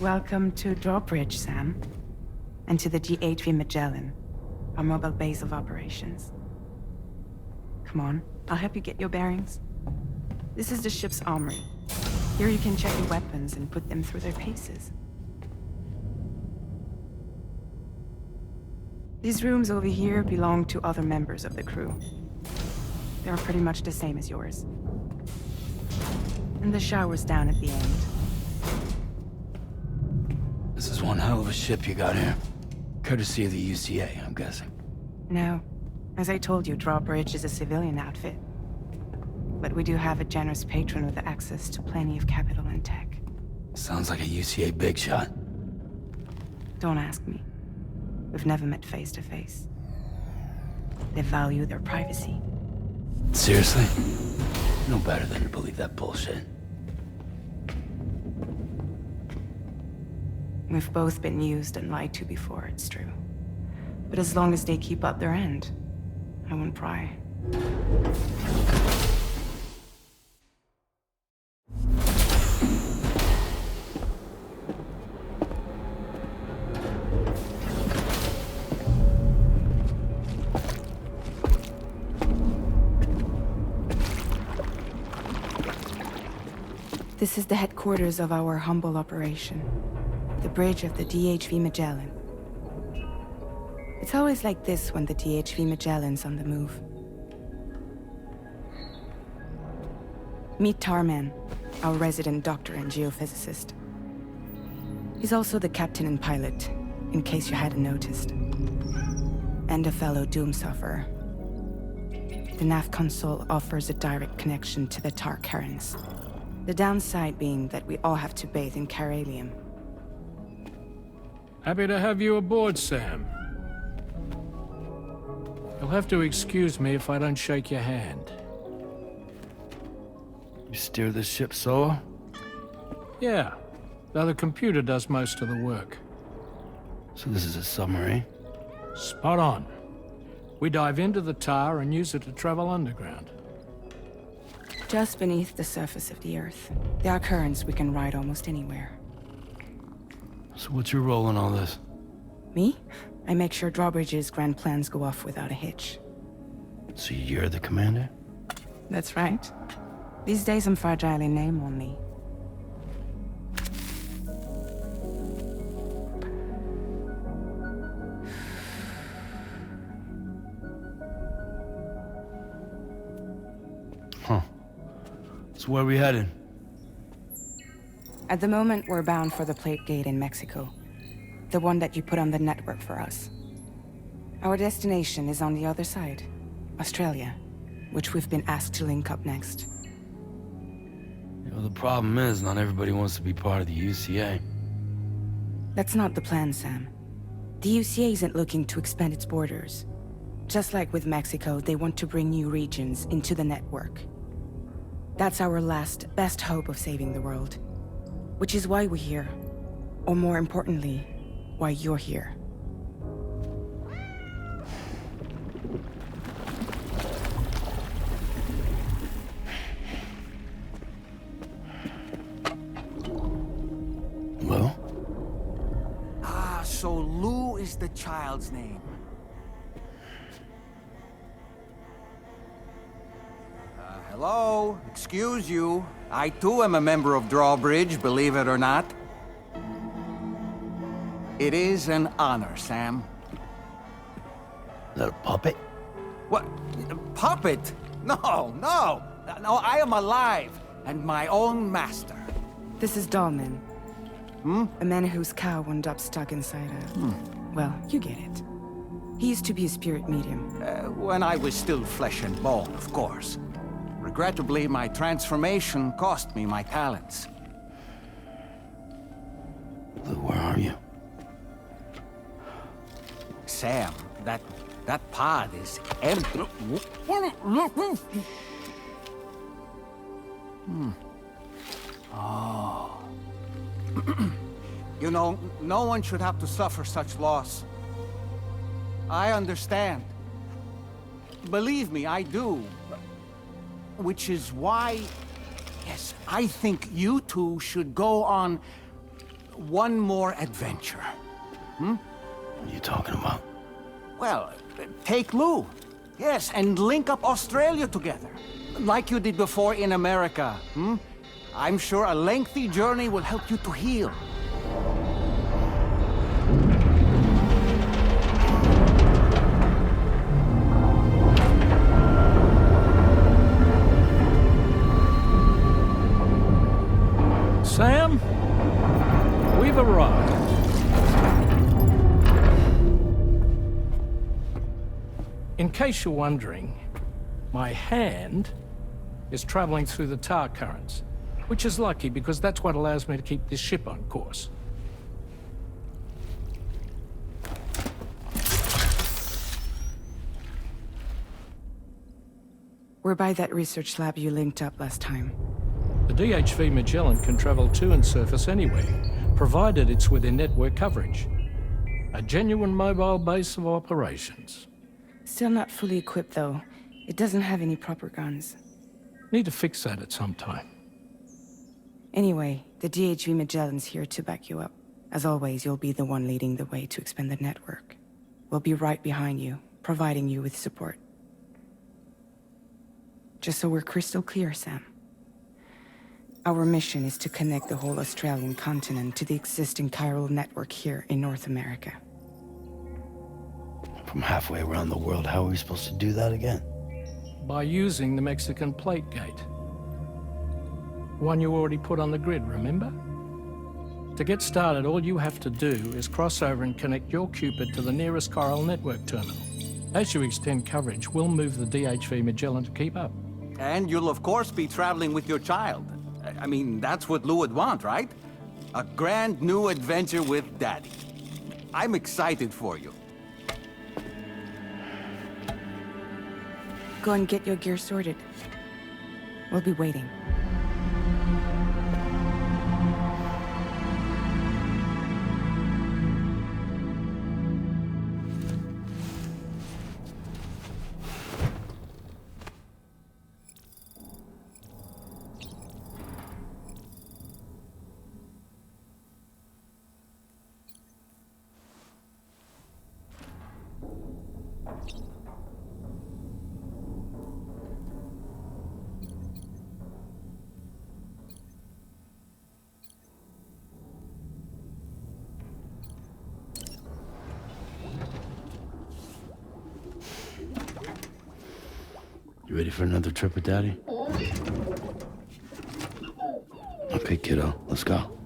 Welcome to Drawbridge, Sam. And to the GHV Magellan, our mobile base of operations. Come on, I'll help you get your bearings. This is the ship's armory. Here you can check your weapons and put them through their paces. These rooms over here belong to other members of the crew. They're pretty much the same as yours. And the shower's down at the end. This is one hell of a ship you got here. Courtesy of the UCA, I'm guessing. No. As I told you, Drawbridge is a civilian outfit. But we do have a generous patron with access to plenty of capital and tech. Sounds like a UCA big shot. Don't ask me. We've never met face to face. They value their privacy. Seriously? No better than to believe that bullshit. We've both been used and lied to before, it's true. But as long as they keep up their end, I won't pry. This is the headquarters of our humble operation. The bridge of the DHV Magellan. It's always like this when the DHV Magellan's on the move. Meet Tarman, our resident doctor and geophysicist. He's also the captain and pilot, in case you hadn't noticed. And a fellow doom sufferer. The nav console offers a direct connection to the Tar currents. The downside being that we all have to bathe in Chiralium. Happy to have you aboard, Sam. You'll have to excuse me if I don't shake your hand. You steer this ship solo? Yeah, though the computer does most of the work. So this is a submarine? Spot on. We dive into the Tar and use it to travel underground. Just beneath the surface of the Earth, there are currents we can ride almost anywhere. So what's your role in all this? Me? I make sure Drawbridge's grand plans go off without a hitch. So you're the commander? That's right. These days I'm fragile in name only. Huh. So where are we headed? At the moment, we're bound for the Plate Gate in Mexico. The one that you put on the network for us. Our destination is on the other side, Australia, which we've been asked to link up next. You know, the problem is, not everybody wants to be part of the UCA. That's not the plan, Sam. The UCA isn't looking to expand its borders. Just like with Mexico, they want to bring new regions into the network. That's our last, best hope of saving the world. Which is why we're here. Or more importantly, why you're here. Well? Ah, so Lou is the child's name. Hello? Excuse you. I too am a member of Drawbridge, believe it or not. It is an honor, Sam. Is that a puppet? What? Puppet? No, no! No, I am alive, and my own master. This is Dahlman. A man whose cow wound up stuck inside a... Well, you get it. He used to be a spirit medium. When I was still flesh and bone, of course. Regrettably, my transformation cost me my talents. Lou, where are you? Sam, that pod is empty. Oh. You know, no one should have to suffer such loss. I understand. Believe me, I do. Which is why, yes, I think you two should go on, one more adventure. What are you talking about? Well, take Lou. Yes, and link up Australia together. Like you did before in America. I'm sure a lengthy journey will help you to heal. Sam, we've arrived. In case you're wondering, my hand is traveling through the tar currents, which is lucky because that's what allows me to keep this ship on course. We're by that research lab you linked up last time. The DHV Magellan can travel to and surface anywhere, provided it's within network coverage. A genuine mobile base of operations. Still not fully equipped, though. It doesn't have any proper guns. Need to fix that at some time. Anyway, the DHV Magellan's here to back you up. As always, you'll be the one leading the way to expand the network. We'll be right behind you, providing you with support. Just so we're crystal clear, Sam. Our mission is to connect the whole Australian continent to the existing chiral network here in North America. From halfway around the world, how are we supposed to do that again? By using the Mexican plate gate. One you already put on the grid, remember? To get started, all you have to do is cross over and connect your Cupid to the nearest chiral network terminal. As you extend coverage, we'll move the DHV Magellan to keep up. And you'll of course be traveling with your child. I mean, that's what Lou would want, right? A grand new adventure with Daddy. I'm excited for you. Go and get your gear sorted. We'll be waiting. You ready for another trip with Daddy? Okay, kiddo, let's go.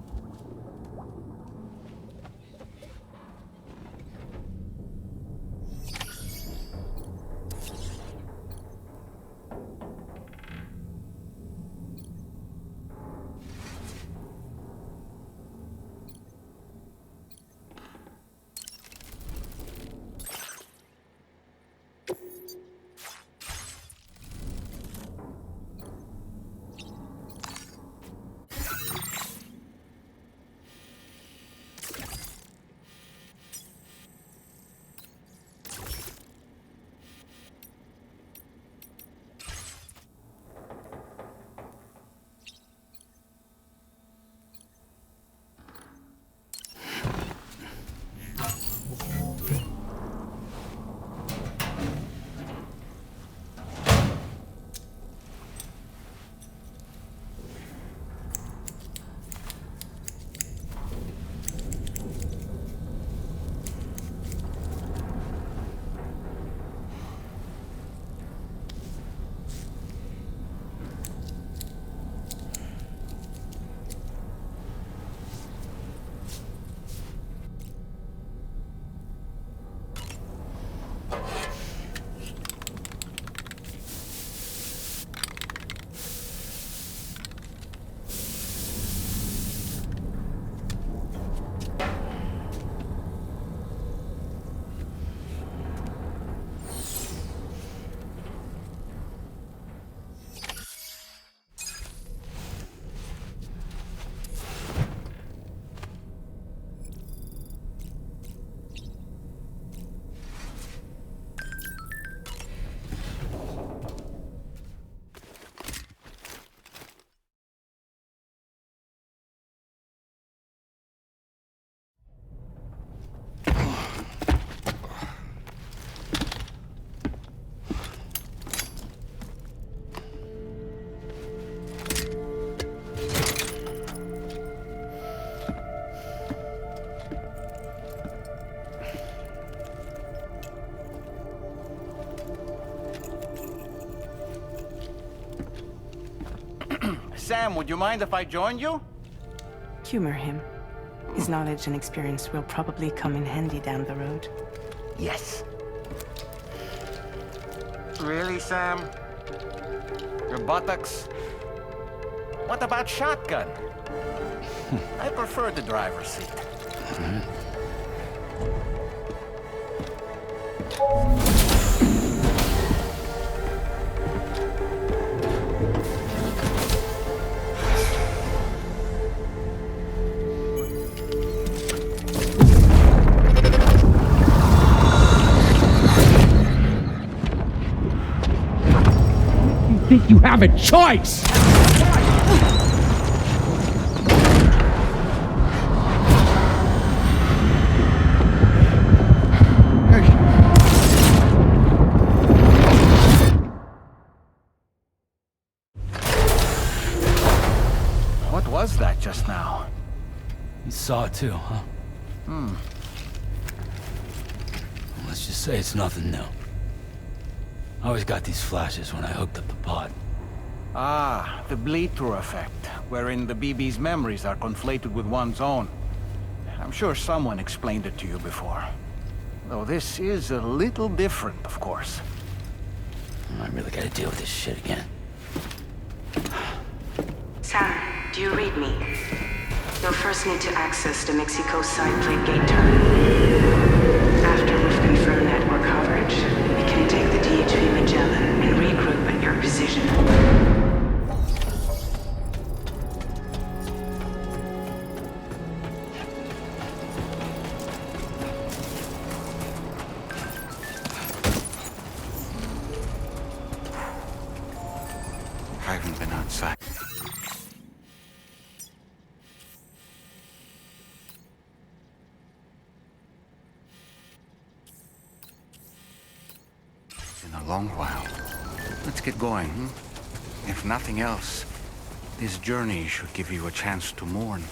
Sam, would you mind if I joined you? Humor him. His knowledge and experience will probably come in handy down the road. Yes. Really, Sam? Your buttocks? What about shotgun? I prefer the driver's seat. Think you have a choice? What was that just now? You saw it too, huh? Let's just say it's nothing new. I always got these flashes when I hooked up the pod. Ah, the bleed-through effect, wherein the BB's memories are conflated with one's own. I'm sure someone explained it to you before. Though this is a little different, of course. I really gotta deal with this shit again. Sam, do you read me? You'll first need to access the Mexico side plate gate terminal. After we've confirmed network coverage, we can take the DHV Magellan and regroup at your position. I haven't been outside. In a long while. Let's get going, If nothing else, this journey should give you a chance to mourn.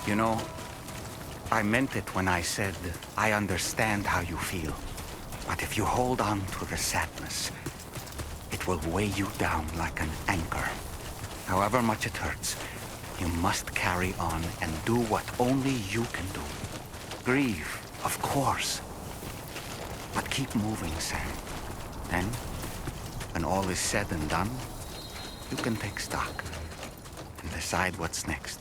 You know, I meant it when I said, I understand how you feel. But if you hold on to the sadness, it will weigh you down like an anchor. However much it hurts, you must carry on and do what only you can do. Grieve, of course. But keep moving, Sam. Then, when all is said and done, you can take stock and decide what's next.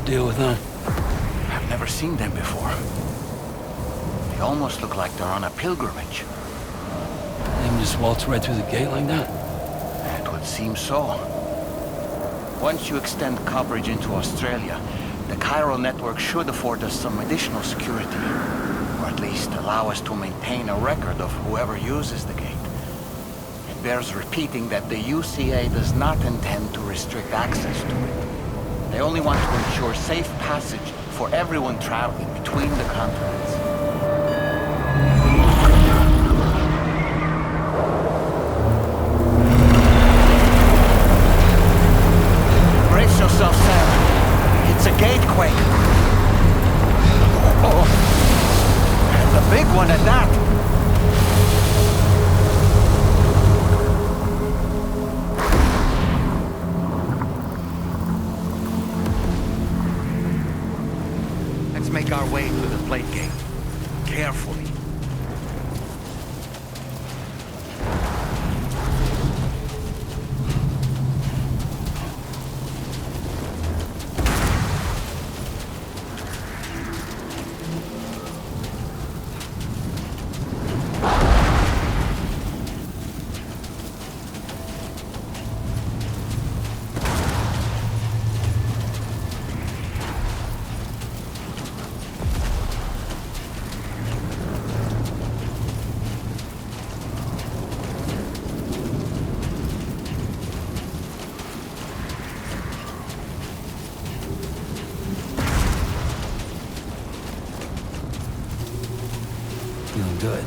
Deal with them. I've never seen them before. They almost look like they're on a pilgrimage. They just waltz right through the gate like that? It would seem so. Once you extend coverage into Australia, the Chiral network should afford us some additional security. Or at least allow us to maintain a record of whoever uses the gate. It bears repeating that the UCA does not intend to restrict access to it. They only want to ensure safe passage for everyone traveling between the continents. Brace yourself, Sam. It's a gatequake. Oh, and a big one at that. Make our way to the plate gate. Carefully. Feeling good.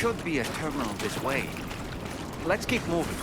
should be a terminal this way. Let's keep moving.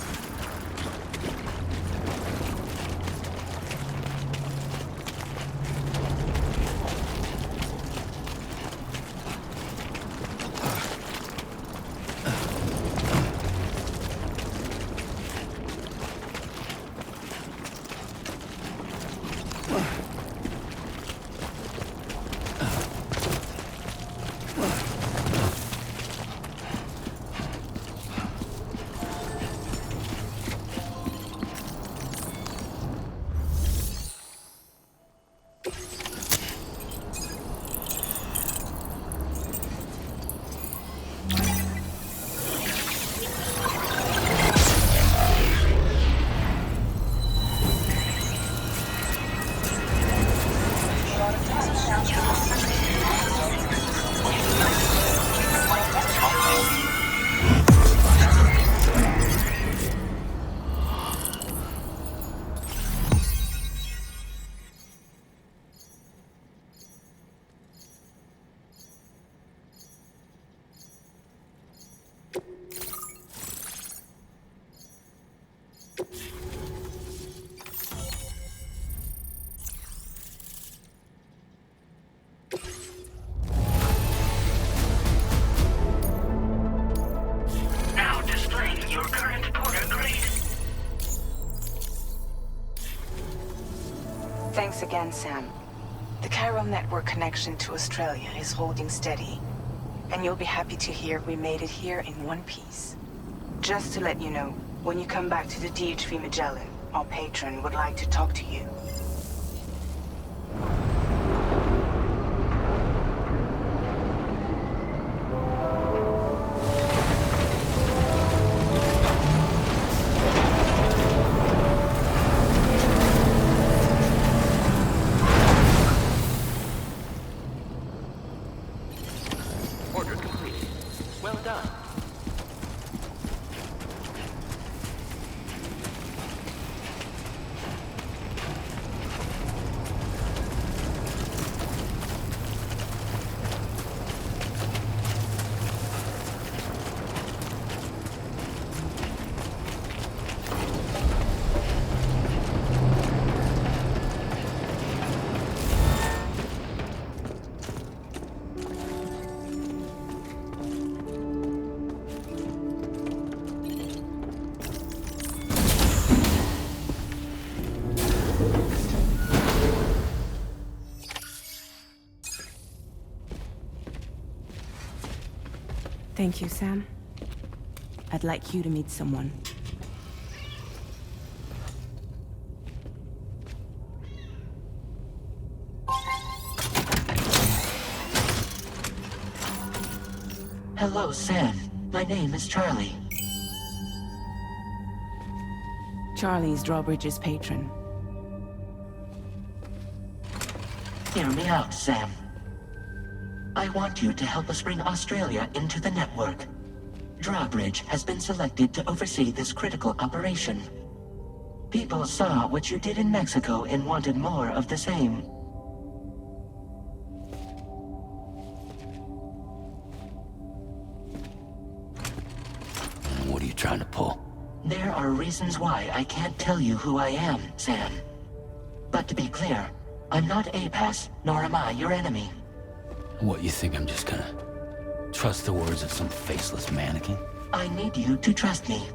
Thanks again, Sam. The Chiral network connection to Australia is holding steady, and you'll be happy to hear we made it here in one piece. Just to let you know, when you come back to the DHV Magellan, our patron would like to talk to you. Thank you, Sam. I'd like you to meet someone. Hello, Sam. My name is Charlie. Charlie's Drawbridge's patron. Hear me out, Sam. I want you to help us bring Australia into the network. Drawbridge has been selected to oversee this critical operation. People saw what you did in Mexico and wanted more of the same. What are you trying to pull? There are reasons why I can't tell you who I am, Sam. But to be clear, I'm not APAS, nor am I your enemy. What, you think I'm just gonna trust the words of some faceless mannequin? I need you to trust me.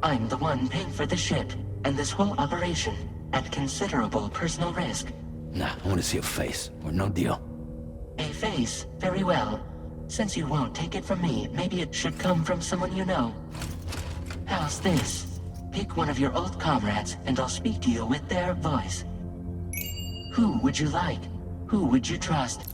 I'm the one paying for the ship and this whole operation at considerable personal risk. Nah, I want to see a face, or no deal. A face? Very well. Since you won't take it from me, maybe it should come from someone you know. How's this? Pick one of your old comrades, and I'll speak to you with their voice. Who would you like? Who would you trust?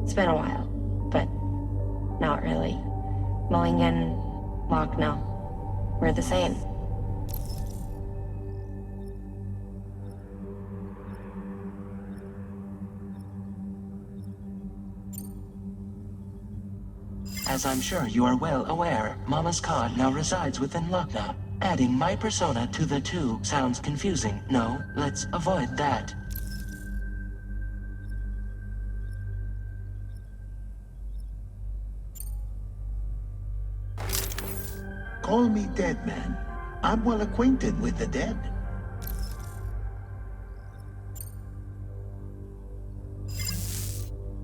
It's been a while, but not really. Mulligan, Locke, no. We're the same. As I'm sure you are well aware, Mama's car now resides within Lochna. Adding my persona to the two sounds confusing. No, let's avoid that. Call me dead, man. I'm well acquainted with the dead.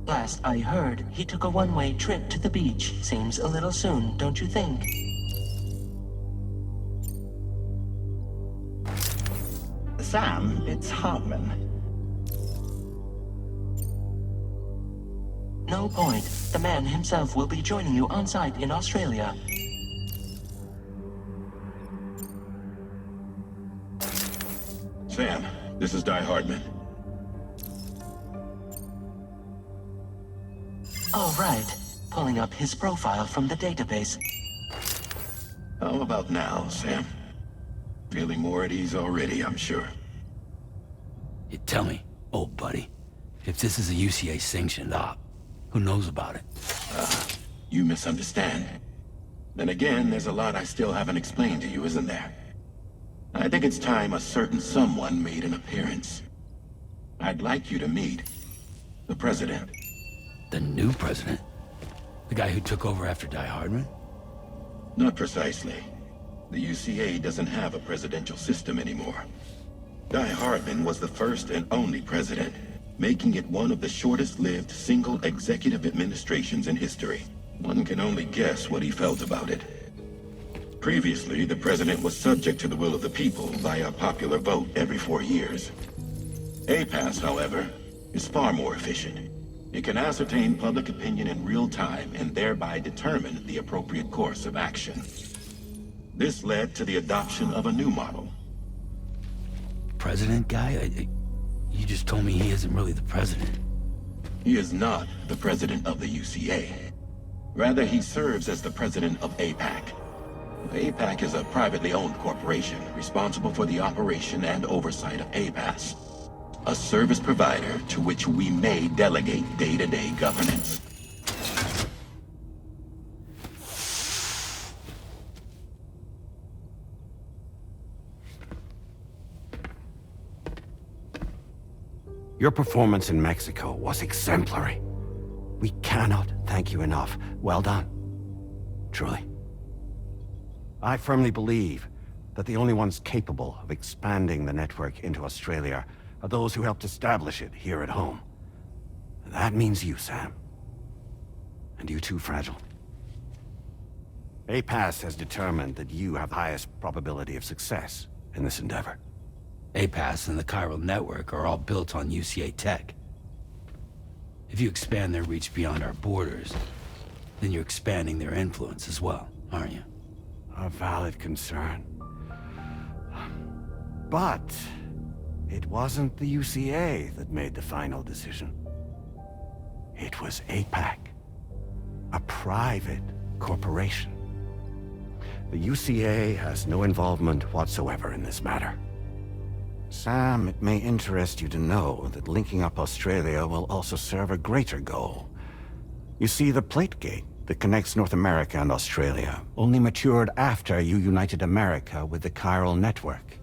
Last I heard, he took a one-way trip to the beach. Seems a little soon, don't you think? Sam, it's Hartman. No point. The man himself will be joining you on site in Australia. Sam, this is Di Hardman. All right. Pulling up his profile from the database. How about now, Sam? Feeling more at ease already, I'm sure. You tell me, old buddy, if this is a UCA sanctioned op, who knows about it? You misunderstand. Then again, there's a lot I still haven't explained to you, isn't there? I think it's time a certain someone made an appearance. I'd like you to meet the President. The new president? The guy who took over after Di Hardman? Not precisely. The UCA doesn't have a presidential system anymore. Di Hardman was the first and only president, making it one of the shortest-lived single executive administrations in history. One can only guess what he felt about it. Previously, the president was subject to the will of the people via popular vote every 4 years. APAS, however, is far more efficient. It can ascertain public opinion in real time and thereby determine the appropriate course of action. This led to the adoption of a new model. President guy? You just told me he isn't really the president. He is not the president of the UCA. Rather, he serves as the president of APAC. APAC is a privately owned corporation responsible for the operation and oversight of APAS, a service provider to which we may delegate day-to-day governance. Your performance in Mexico was exemplary. We cannot thank you enough. Well done. Truly. I firmly believe that the only ones capable of expanding the network into Australia are those who helped establish it here at home. That means you, Sam. And you too, Fragile. APAS has determined that you have the highest probability of success in this endeavor. APAS and the Chiral network are all built on UCA tech. If you expand their reach beyond our borders, then you're expanding their influence as well, aren't you? A valid concern. But it wasn't the UCA that made the final decision. It was APAC, a private corporation. The UCA has no involvement whatsoever in this matter. Sam, it may interest you to know that linking up Australia will also serve a greater goal. You see, the plate gate that connects North America and Australia only matured after you united America with the Chiral network.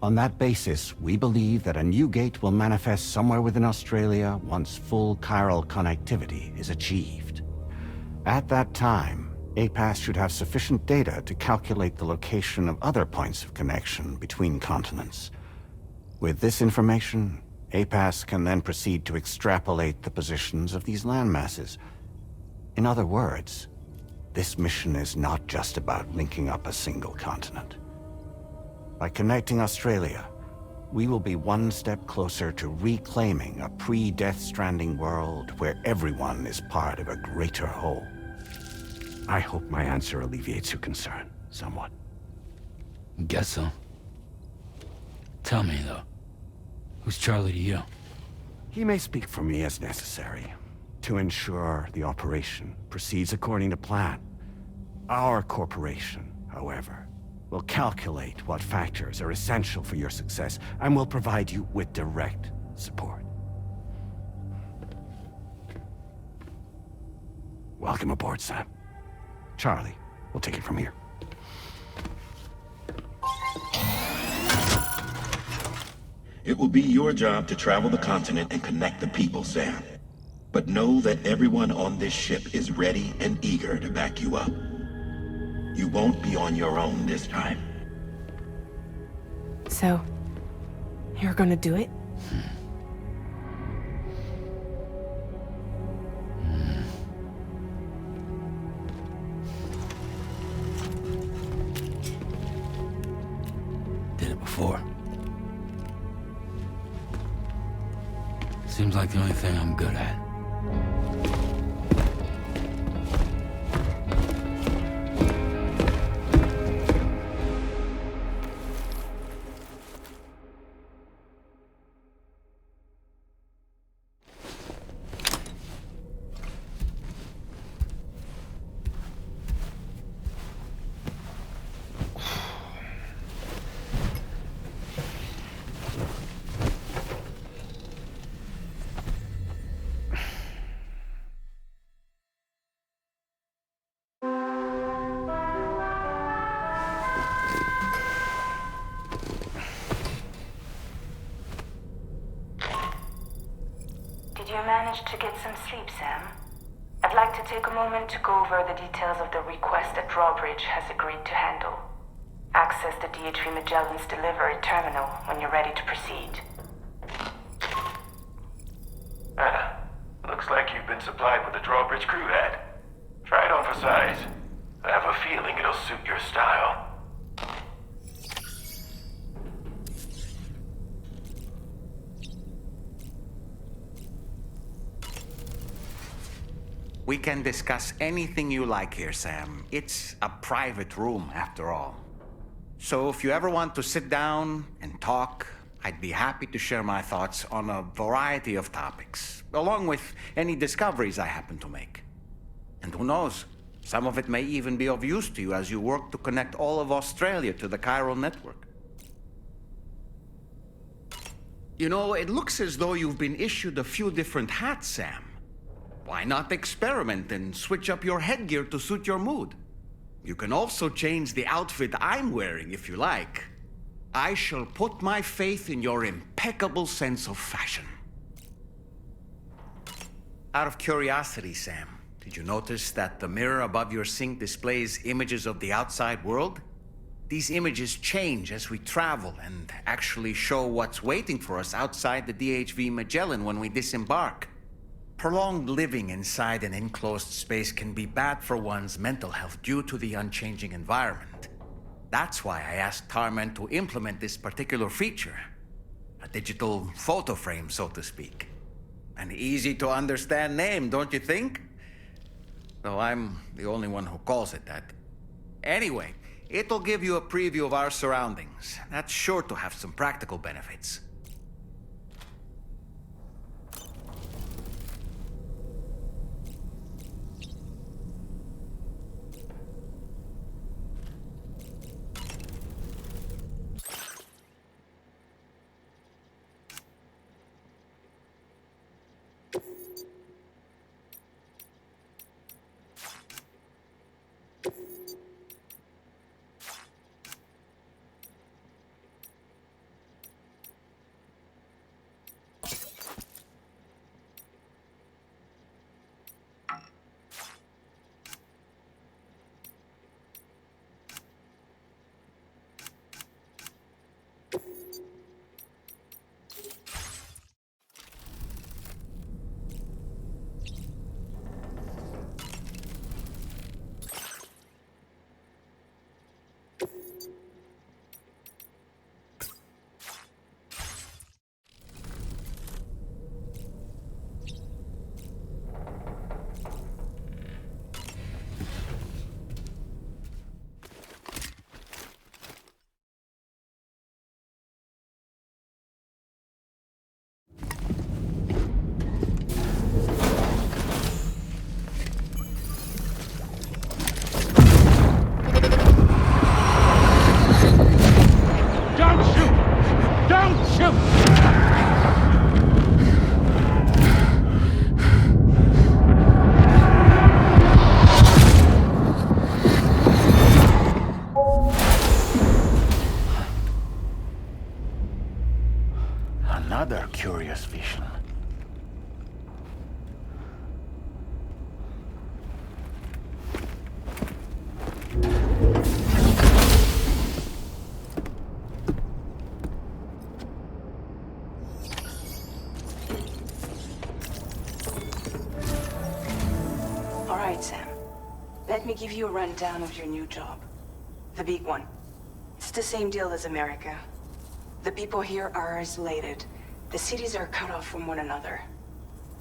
On that basis, we believe that a new gate will manifest somewhere within Australia once full Chiral connectivity is achieved. At that time, APAS should have sufficient data to calculate the location of other points of connection between continents. With this information, APAS can then proceed to extrapolate the positions of these landmasses. In other words, this mission is not just about linking up a single continent. By connecting Australia, we will be one step closer to reclaiming a pre-Death Stranding world where everyone is part of a greater whole. I hope my answer alleviates your concern somewhat. Guess so. Tell me, though, who's Charlie to you? He may speak for me as necessary to ensure the operation proceeds according to plan. Our corporation, however, will calculate what factors are essential for your success and will provide you with direct support. Welcome aboard, Sam. Charlie, we'll take it from here. It will be your job to travel the continent and connect the people, Sam. But know that everyone on this ship is ready and eager to back you up. You won't be on your own this time. So, you're gonna do it? Did it before. Seems like the only thing I'm good at. Did you manage to get some sleep, Sam? I'd like to take a moment to go over the details of the request that Drawbridge has agreed to handle. Access the DHV Magellan's delivery terminal when you're ready to proceed. Looks like you've been supplied with the Drawbridge crew hat. Try it on for size. I have a feeling it'll suit your style. We can discuss anything you like here, Sam. It's a private room, after all. So if you ever want to sit down and talk, I'd be happy to share my thoughts on a variety of topics, along with any discoveries I happen to make. And who knows, some of it may even be of use to you as you work to connect all of Australia to the Chiral network. You know, it looks as though you've been issued a few different hats, Sam. Why not experiment and switch up your headgear to suit your mood? You can also change the outfit I'm wearing if you like. I shall put my faith in your impeccable sense of fashion. Out of curiosity, Sam, did you notice that the mirror above your sink displays images of the outside world? These images change as we travel and actually show what's waiting for us outside the DHV Magellan when we disembark. Prolonged living inside an enclosed space can be bad for one's mental health due to the unchanging environment. That's why I asked Tarman to implement this particular feature. A digital photo frame, so to speak. An easy-to-understand name, don't you think? Though I'm the only one who calls it that. Anyway, it'll give you a preview of our surroundings. That's sure to have some practical benefits. Another curious vision. All right, Sam. Let me give you a rundown of your new job. The big one. It's the same deal as America. The people here are isolated. The cities are cut off from one another.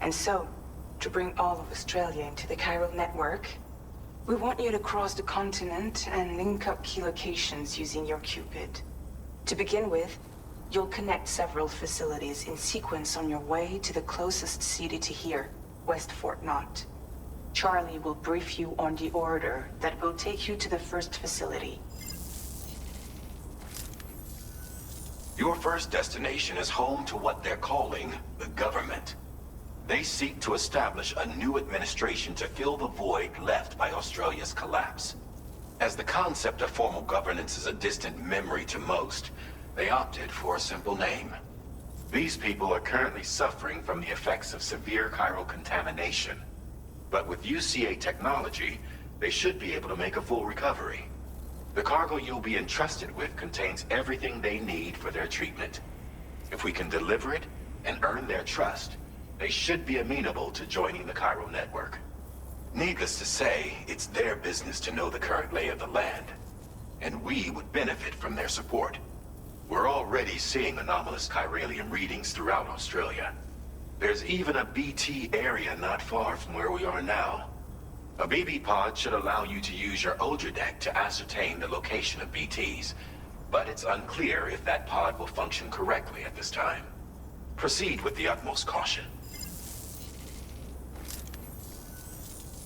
And so, to bring all of Australia into the Chiral network, we want you to cross the continent and link up key locations using your Cupid. To begin with, you'll connect several facilities in sequence on your way to the closest city to here, West Fort Knott. Charlie will brief you on the order that will take you to the first facility. Your first destination is home to what they're calling the government. They seek to establish a new administration to fill the void left by Australia's collapse. As the concept of formal governance is a distant memory to most, they opted for a simple name. These people are currently suffering from the effects of severe chiral contamination. But with UCA technology, they should be able to make a full recovery. The cargo you'll be entrusted with contains everything they need for their treatment. If we can deliver it and earn their trust, they should be amenable to joining the Chiral network. Needless to say, it's their business to know the current lay of the land, and we would benefit from their support. We're already seeing anomalous chiralium readings throughout Australia. There's even a BT area not far from where we are now. A BB pod should allow you to use your Ultra deck to ascertain the location of BTs, but it's unclear if that pod will function correctly at this time. Proceed with the utmost caution.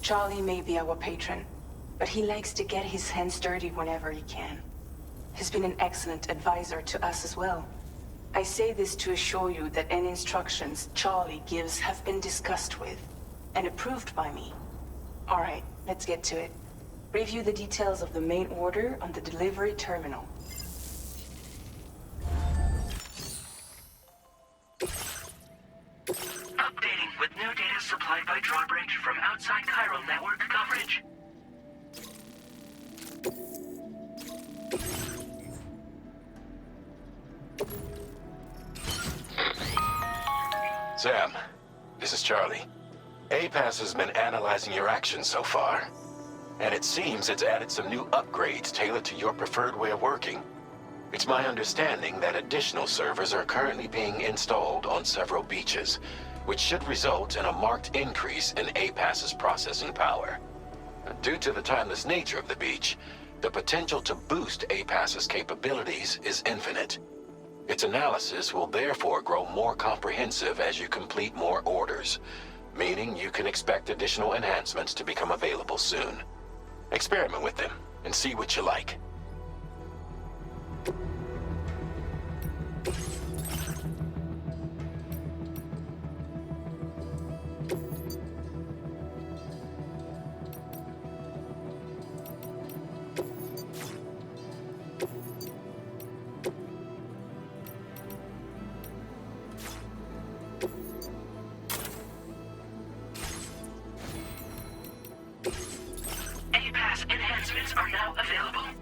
Charlie may be our patron, but he likes to get his hands dirty whenever he can. He's been an excellent advisor to us as well. I say this to assure you that any instructions Charlie gives have been discussed with and approved by me. All right, let's get to it. Review the details of the main order on the delivery terminal. Updating with new data supplied by Drawbridge from outside Chiral network coverage. Sam, this is Charlie. APAS has been analyzing your actions so far, and it seems it's added some new upgrades tailored to your preferred way of working. It's my understanding that additional servers are currently being installed on several beaches, which should result in a marked increase in APAS's processing power. Due to the timeless nature of the beach, the potential to boost APAS's capabilities is infinite. Its analysis will therefore grow more comprehensive as you complete more orders, meaning you can expect additional enhancements to become available soon. Experiment with them and see what you like. APAS enhancements are now available.